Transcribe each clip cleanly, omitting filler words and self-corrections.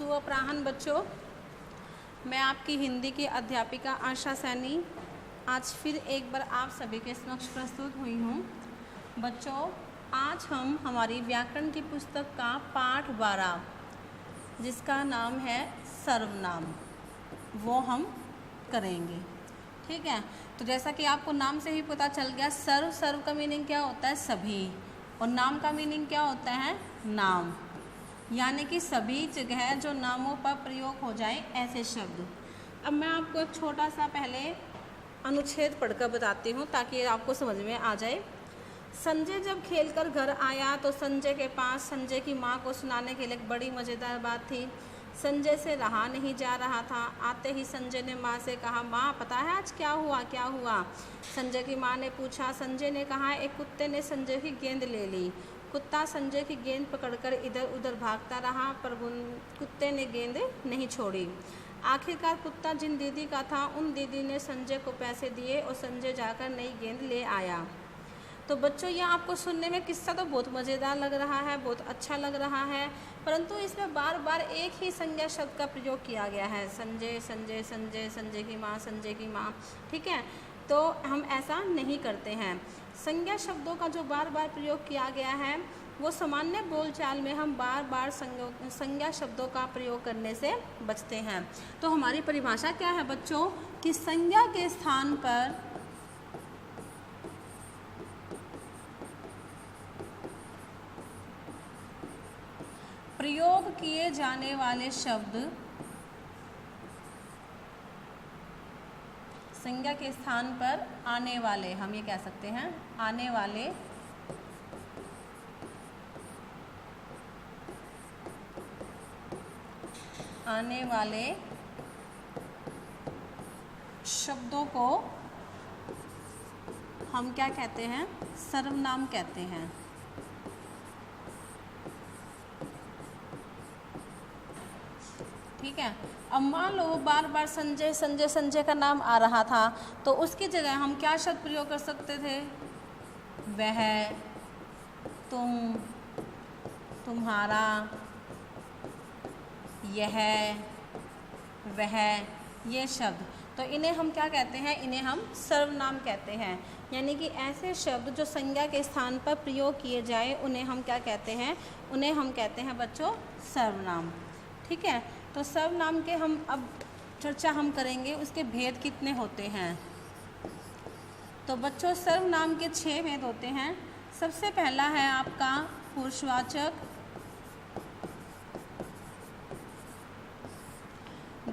शुभ अपराह्न बच्चों। मैं आपकी हिंदी की अध्यापिका आशा सैनी आज फिर एक बार आप सभी के समक्ष प्रस्तुत हुई हूँ। बच्चों, आज हम हमारी व्याकरण की पुस्तक का पाठ 12 जिसका नाम है सर्वनाम, वो हम करेंगे। ठीक है, तो जैसा कि आपको नाम से ही पता चल गया, सर्व का मीनिंग क्या होता है? सभी। और नाम का मीनिंग क्या होता है? नाम, यानी कि सभी जगह जो नामों पर प्रयोग हो जाए ऐसे शब्द। अब मैं आपको एक छोटा सा पहले अनुच्छेद पढ़कर बताती हूँ ताकि आपको समझ में आ जाए। संजय जब खेलकर घर आया तो संजय के पास संजय की माँ को सुनाने के लिए एक बड़ी मज़ेदार बात थी। संजय से रहा नहीं जा रहा था। आते ही संजय ने माँ से कहा, माँ पता है आज क्या हुआ? क्या हुआ? संजय की माँ ने पूछा। संजय ने कहा, एक कुत्ते ने संजय की गेंद ले ली। कुत्ता संजय की गेंद पकड़कर इधर उधर भागता रहा पर कुत्ते ने गेंद नहीं छोड़ी। आखिरकार कुत्ता जिन दीदी का था उन दीदी ने संजय को पैसे दिए और संजय जाकर नई गेंद ले आया। तो बच्चों, यह आपको सुनने में किस्सा तो बहुत मज़ेदार लग रहा है, बहुत अच्छा लग रहा है, परंतु इसमें बार बार एक ही संज्ञा शब्द का प्रयोग किया गया है। संजय संजय संजय, संजय की माँ, संजय की माँ। ठीक है, तो हम ऐसा नहीं करते हैं। संज्ञा शब्दों का जो बार बार प्रयोग किया गया है वो सामान्य बोलचाल में हम बार बार संज्ञा शब्दों का प्रयोग करने से बचते हैं। तो हमारी परिभाषा क्या है बच्चों? कि संज्ञा के स्थान पर प्रयोग किए जाने वाले शब्द, संज्ञा के स्थान पर आने वाले, हम ये कह सकते हैं आने वाले शब्दों को हम क्या कहते हैं? सर्वनाम कहते हैं। ठीक है, अब मान लो बार बार संजय संजय संजय का नाम आ रहा था तो उसकी जगह हम क्या शब्द प्रयोग कर सकते थे? वह, तुम, तुम्हारा, यह, वह, ये शब्द। तो इन्हें हम क्या कहते हैं? इन्हें हम सर्वनाम कहते हैं। यानी कि ऐसे शब्द जो संज्ञा के स्थान पर प्रयोग किए जाए उन्हें हम क्या कहते हैं? उन्हें हम कहते हैं बच्चों सर्वनाम। ठीक है, तो सर्वनाम के हम अब चर्चा हम करेंगे, उसके भेद कितने होते हैं। तो बच्चों, सर्वनाम के 6 भेद होते हैं। सबसे पहला है आपका पुरुषवाचक,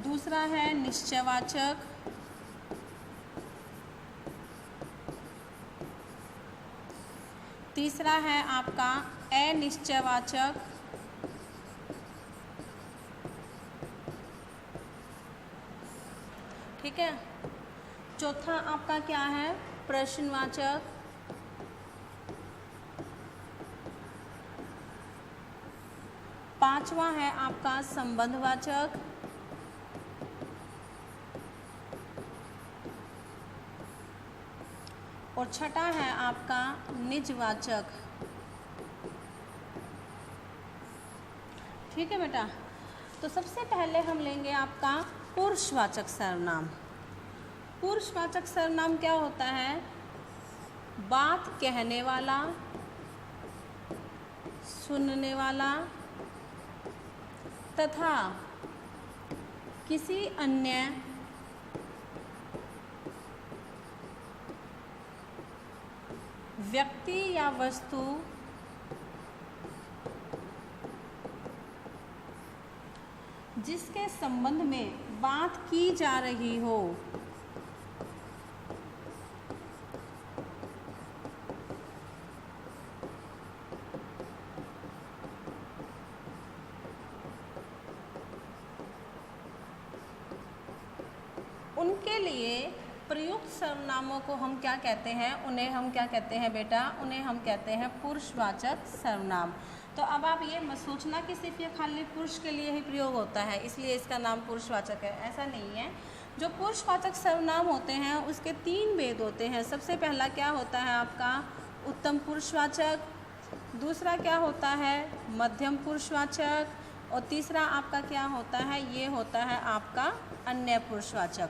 दूसरा है निश्चयवाचक, तीसरा है आपका अनिश्चयवाचक, ठीक है। चौथा आपका क्या है? प्रश्नवाचक, पांचवा है आपका संबंधवाचक, और छठा है आपका निजवाचक। ठीक है बेटा, तो सबसे पहले हम लेंगे आपका पुरुषवाचक सर्वनाम। पुरुषवाचक सर्वनाम क्या होता है? बात कहने वाला, सुनने वाला तथा किसी अन्य व्यक्ति या वस्तु जिसके संबंध में बात की जा रही हो उनके लिए प्रयुक्त सर्वनामों को हम क्या कहते हैं? उन्हें हम क्या कहते हैं बेटा? उन्हें हम कहते हैं पुरुषवाचक सर्वनाम। तो अब आप ये मत सोचना कि सिर्फ ये खाली पुरुष के लिए ही प्रयोग होता है इसलिए इसका नाम पुरुषवाचक है, ऐसा नहीं है। जो पुरुषवाचक सर्वनाम होते हैं उसके 3 भेद होते हैं। सबसे पहला क्या होता है आपका? उत्तम पुरुषवाचक। दूसरा क्या होता है? मध्यम पुरुषवाचक। और तीसरा आपका क्या होता है, ये होता है आपका अन्य पुरुषवाचक।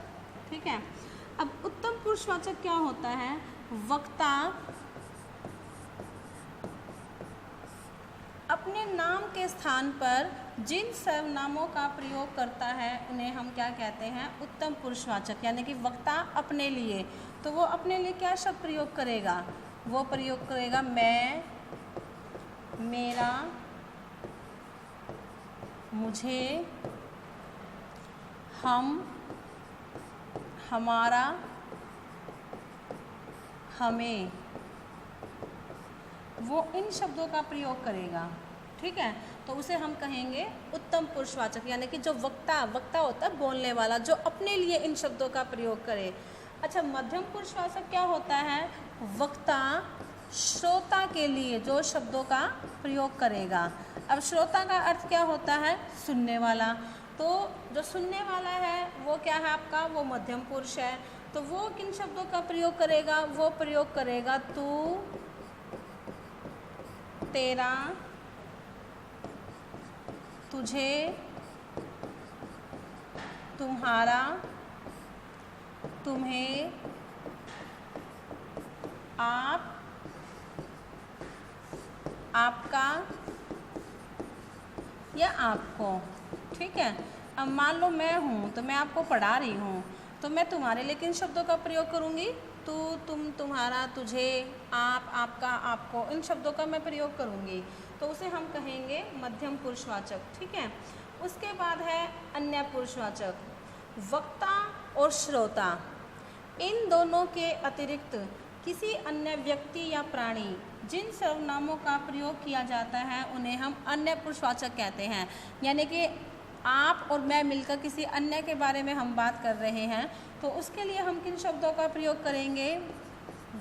ठीक है। अब उत्तम पुरुषवाचक क्या होता है, वक्ता अपने नाम के स्थान पर जिन सर्वनामों का प्रयोग करता है उन्हें हम क्या कहते हैं, उत्तम पुरुषवाचक। यानी कि वक्ता अपने लिए, तो वो अपने लिए क्या शब्द प्रयोग करेगा, वो प्रयोग करेगा मैं, मेरा, मुझे, हम, हमारा, हमें, वो इन शब्दों का प्रयोग करेगा। ठीक है, तो उसे हम कहेंगे उत्तम पुरुषवाचक। यानी कि जो वक्ता होता है बोलने वाला, जो अपने लिए इन शब्दों का प्रयोग करे। अच्छा, मध्यम पुरुषवाचक क्या होता है, वक्ता श्रोता के लिए जो शब्दों का प्रयोग करेगा। अब श्रोता का अर्थ क्या होता है, सुनने वाला। तो जो सुनने वाला है वो क्या है आपका, वो मध्यम पुरुष है। तो वो किन शब्दों का प्रयोग करेगा, वो प्रयोग करेगा तू, तेरा, तुझे, तुम्हारा, तुम्हें, आप, आपका या आपको। ठीक है। अब मान लो मैं हूँ तो मैं आपको पढ़ा रही हूँ, तो मैं तुम्हारे लिए किन शब्दों का प्रयोग करूँगी, तू, तुम, तुम्हारा, तुझे, आप, आपका, आपको, इन शब्दों का मैं प्रयोग करूँगी। तो उसे हम कहेंगे मध्यम पुरुषवाचक। ठीक है। उसके बाद है अन्य पुरुषवाचक। वक्ता और श्रोता, इन दोनों के अतिरिक्त किसी अन्य व्यक्ति या प्राणी जिन सर्वनामों का प्रयोग किया जाता है उन्हें हम अन्य पुरुषवाचक कहते हैं। यानी कि आप और मैं मिलकर किसी अन्य के बारे में हम बात कर रहे हैं, तो उसके लिए हम किन शब्दों का प्रयोग करेंगे,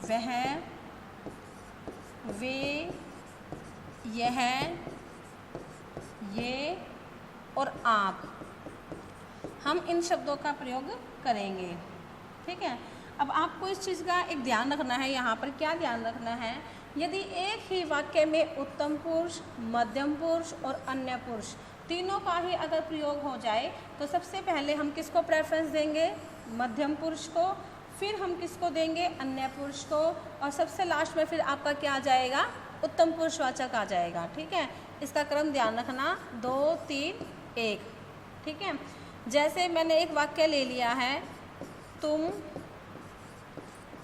वह, वे, यह, ये और आप, हम इन शब्दों का प्रयोग करेंगे। ठीक है। अब आपको इस चीज़ का एक ध्यान रखना है, यहाँ पर क्या ध्यान रखना है, यदि एक ही वाक्य में उत्तम पुरुष, मध्यम पुरुष और अन्य पुरुष तीनों का ही अगर प्रयोग हो जाए तो सबसे पहले हम किसको प्रेफरेंस देंगे, मध्यम पुरुष को, फिर हम किसको देंगे, अन्य पुरुष को, और सबसे लास्ट में फिर आपका क्या आ जाएगा, उत्तम पुरुषवाचक आ जाएगा। ठीक है। इसका क्रम ध्यान रखना, 2, 3, 1। ठीक है। जैसे मैंने एक वाक्य ले लिया है, तुम,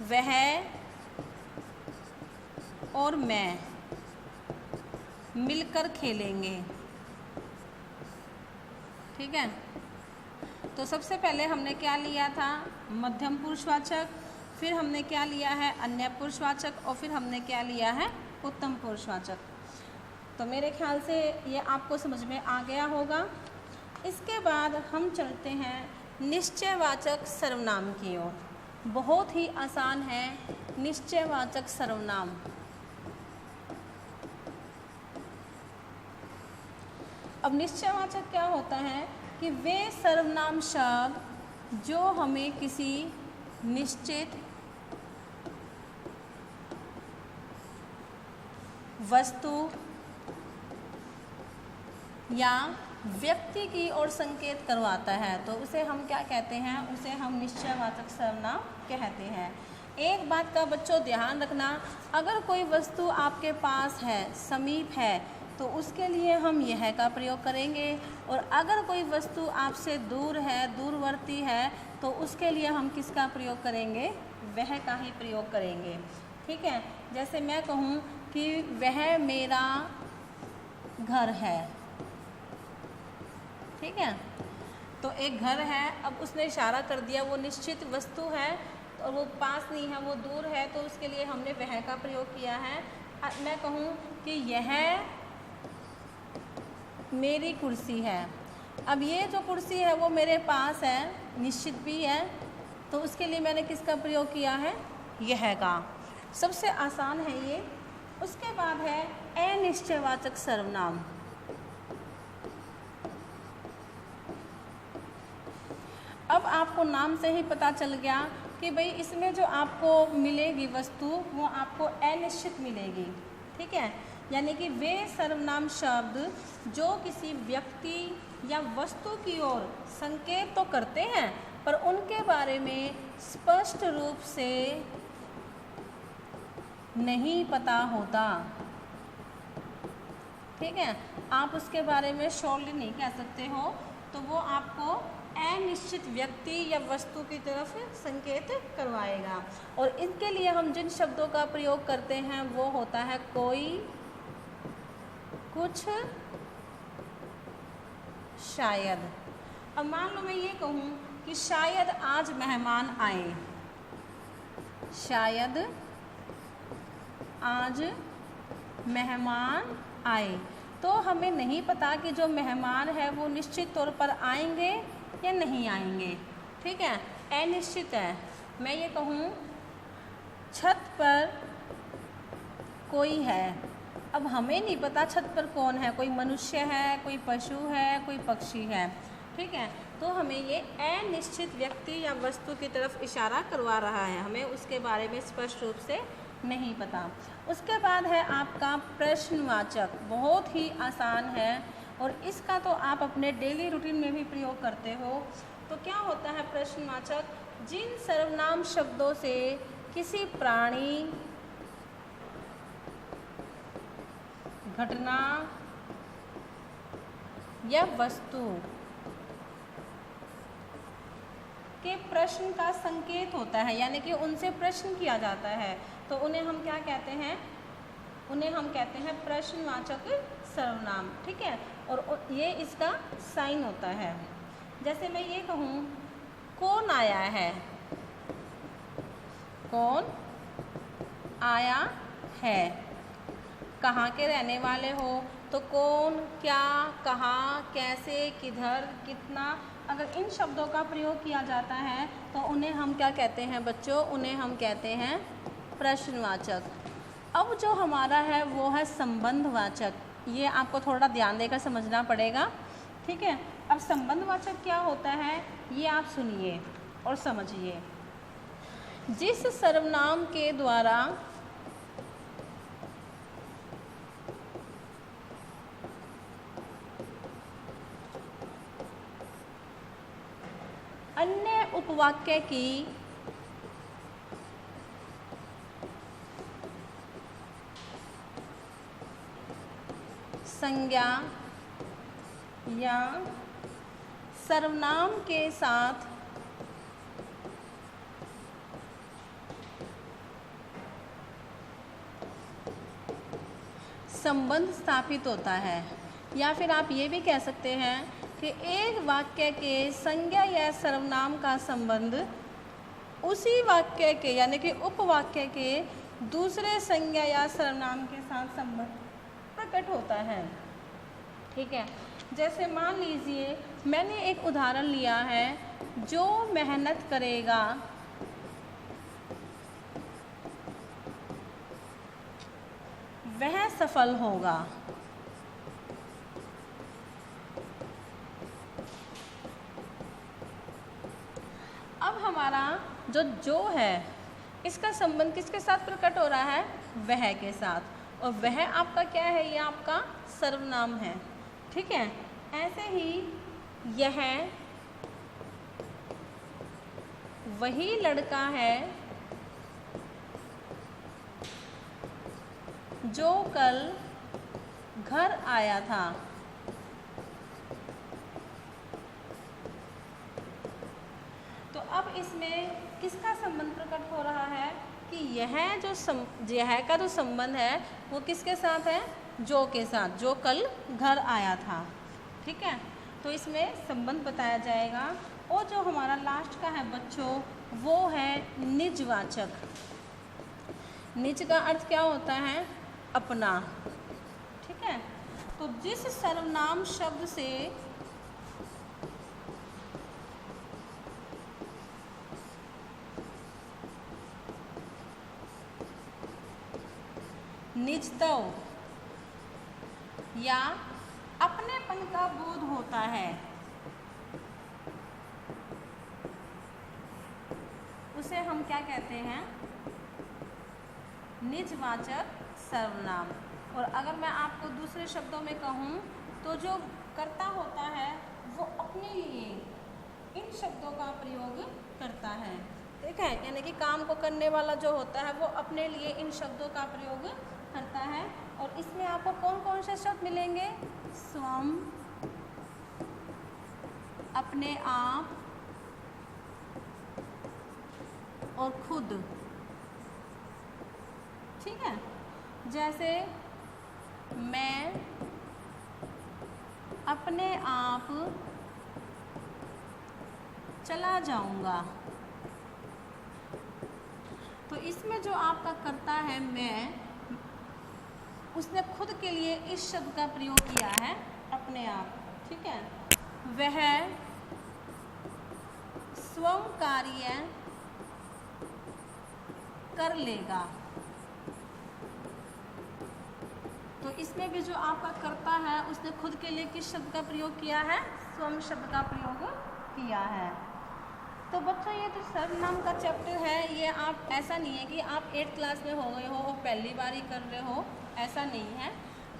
वह और मैं मिलकर खेलेंगे। ठीक है। तो सबसे पहले हमने क्या लिया था, मध्यम पुरुषवाचक, फिर हमने क्या लिया है, अन्य पुरुषवाचक, और फिर हमने क्या लिया है, उत्तम पुरुषवाचक। तो मेरे ख्याल से ये आपको समझ में आ गया होगा। इसके बाद हम चलते हैं निश्चयवाचक सर्वनाम की ओर। बहुत ही आसान है निश्चयवाचक सर्वनाम। अब निश्चयवाचक क्या होता है कि वे सर्वनाम शब्द जो हमें किसी निश्चित वस्तु या व्यक्ति की ओर संकेत करवाता है, तो उसे हम क्या कहते हैं, उसे हम निश्चयवाचक सर्वनाम कहते हैं। एक बात का बच्चों ध्यान रखना, अगर कोई वस्तु आपके पास है, समीप है, तो उसके लिए हम यह का प्रयोग करेंगे, और अगर कोई वस्तु आपसे दूर है, दूरवर्ती है, तो उसके लिए हम किसका प्रयोग करेंगे, वह का ही प्रयोग करेंगे। ठीक है। जैसे मैं कहूँ कि वह मेरा घर है। ठीक है। तो एक घर है, अब उसने इशारा कर दिया, वो निश्चित वस्तु है और वो पास नहीं है, वो दूर है, तो उसके लिए हमने वह का प्रयोग किया है। मैं कहूँ कि यह मेरी कुर्सी है। अब ये जो कुर्सी है वो मेरे पास है, निश्चित भी है, तो उसके लिए मैंने किसका प्रयोग किया है, यह का। सबसे आसान है ये। उसके बाद है अनिश्चयवाचक सर्वनाम। अब आपको नाम से ही पता चल गया कि भाई इसमें जो आपको मिलेगी वस्तु वो आपको अनिश्चित मिलेगी। ठीक है। यानी कि वे सर्वनाम शब्द जो किसी व्यक्ति या वस्तु की ओर संकेत तो करते हैं पर उनके बारे में स्पष्ट रूप से नहीं पता होता। ठीक है, आप उसके बारे में श्योरली नहीं कह सकते हो, तो वो आपको अनिश्चित व्यक्ति या वस्तु की तरफ संकेत करवाएगा। और इनके लिए हम जिन शब्दों का प्रयोग करते हैं वो होता है कोई, कुछ, शायद। अब मान लो मैं ये कहूँ कि शायद आज मेहमान आए, शायद आज मेहमान आए, तो हमें नहीं पता कि जो मेहमान है वो निश्चित तौर पर आएंगे या नहीं आएंगे। ठीक है, अनिश्चित है। मैं ये कहूँ छत पर कोई है, अब हमें नहीं पता छत पर कौन है, कोई मनुष्य है, कोई पशु है, कोई पक्षी है। ठीक है, तो हमें ये अनिश्चित व्यक्ति या वस्तु की तरफ इशारा करवा रहा है, हमें उसके बारे में स्पष्ट रूप से नहीं पता। उसके बाद है आपका प्रश्नवाचक, बहुत ही आसान है और इसका तो आप अपने डेली रूटीन में भी प्रयोग करते हो। तो क्या होता है प्रश्नवाचक? जिन सर्वनाम शब्दों से किसी प्राणी, घटना या वस्तु के प्रश्न का संकेत होता है, यानी कि उनसे प्रश्न किया जाता है, तो उन्हें हम क्या कहते हैं? उन्हें हम कहते हैं प्रश्नवाचक सर्वनाम। ठीक है, और ये इसका साइन होता है। जैसे मैं ये कहूँ कौन आया है, कौन आया है, कहाँ के रहने वाले हो, तो कौन, क्या, कहाँ, कैसे, किधर, कितना, अगर इन शब्दों का प्रयोग किया जाता है तो उन्हें हम क्या कहते हैं बच्चों? उन्हें हम कहते हैं प्रश्नवाचक। अब जो हमारा है वो है संबंधवाचक, ये आपको थोड़ा ध्यान देकर समझना पड़ेगा। ठीक है, अब संबंधवाचक क्या होता है ये आप सुनिए और समझिए। जिस सर्वनाम के द्वारा अन्य उपवाक्य की संज्ञा या सर्वनाम के साथ संबंध स्थापित होता है, या फिर आप ये भी कह सकते हैं कि एक वाक्य के संज्ञा या सर्वनाम का संबंध उसी वाक्य के यानी कि उपवाक्य के दूसरे संज्ञा या सर्वनाम के साथ संबंध प्रकट होता है। ठीक है, जैसे मान लीजिए मैंने एक उदाहरण लिया है, जो मेहनत करेगा वह सफल होगा। अब हमारा जो है इसका संबंध किसके साथ प्रकट हो रहा है? वह के साथ, और वह आपका क्या है? ये आपका सर्वनाम है। ठीक है, ऐसे ही यह वही लड़का है जो कल घर आया था। तो अब इसमें किसका संबंध प्रकट हो रहा है कि यह यह का जो संबंध है वो किसके साथ है? जो के साथ, जो कल घर आया था। ठीक है, तो इसमें संबंध बताया जाएगा। और जो हमारा लास्ट का है बच्चों वो है निजवाचक। निज का अर्थ क्या होता है? अपना। ठीक है, तो जिस सर्वनाम शब्द से निजत्व या अपनेपन का बोध होता है उसे हम क्या कहते हैं? निजवाचक सर्वनाम। और अगर मैं आपको दूसरे शब्दों में कहूँ तो जो कर्ता होता है वो अपने लिए इन शब्दों का प्रयोग करता है, ठीक है। यानी कि काम को करने वाला जो होता है वो अपने लिए इन शब्दों का प्रयोग करता है। और इसमें आपको कौन कौन से शब्द मिलेंगे? स्वयं, अपने आप और खुद, ठीक है। जैसे मैं अपने आप चला जाऊंगा, तो इसमें जो आपका कर्ता है मैं, उसने खुद के लिए इस शब्द का प्रयोग किया है, अपने आप, ठीक है। वह स्वयं कार्य कर लेगा, तो इसमें भी जो आपका कर्ता है उसने खुद के लिए किस शब्द का प्रयोग किया है? स्वयं शब्द का प्रयोग किया है। तो बच्चों ये जो सर्वनाम का चैप्टर है, ये आप ऐसा नहीं है कि आप 8th क्लास में हो गए हो और पहली बार ही कर रहे हो, ऐसा नहीं है।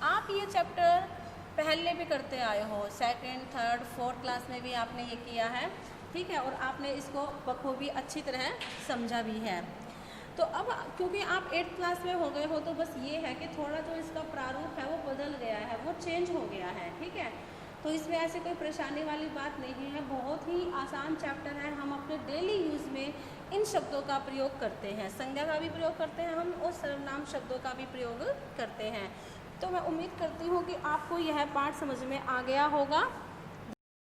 आप ये चैप्टर पहले भी करते आए हो, 2nd, 3rd, 4th क्लास में भी आपने ये किया है, ठीक है। और आपने इसको बखूबी अच्छी तरह समझा भी है। तो अब क्योंकि आप 8th क्लास में हो गए हो तो बस ये है कि थोड़ा जो इसका प्रारूप है वो बदल गया है, वो चेंज हो गया है, ठीक है। तो इसमें ऐसे कोई परेशानी वाली बात नहीं है, बहुत ही आसान चैप्टर है। हम अपने डेली यूज़ में इन शब्दों का प्रयोग करते हैं, संज्ञा का भी प्रयोग करते हैं हम और सर्वनाम शब्दों का भी प्रयोग करते हैं। तो मैं उम्मीद करती हूँ कि आपको यह पाठ समझ में आ गया होगा।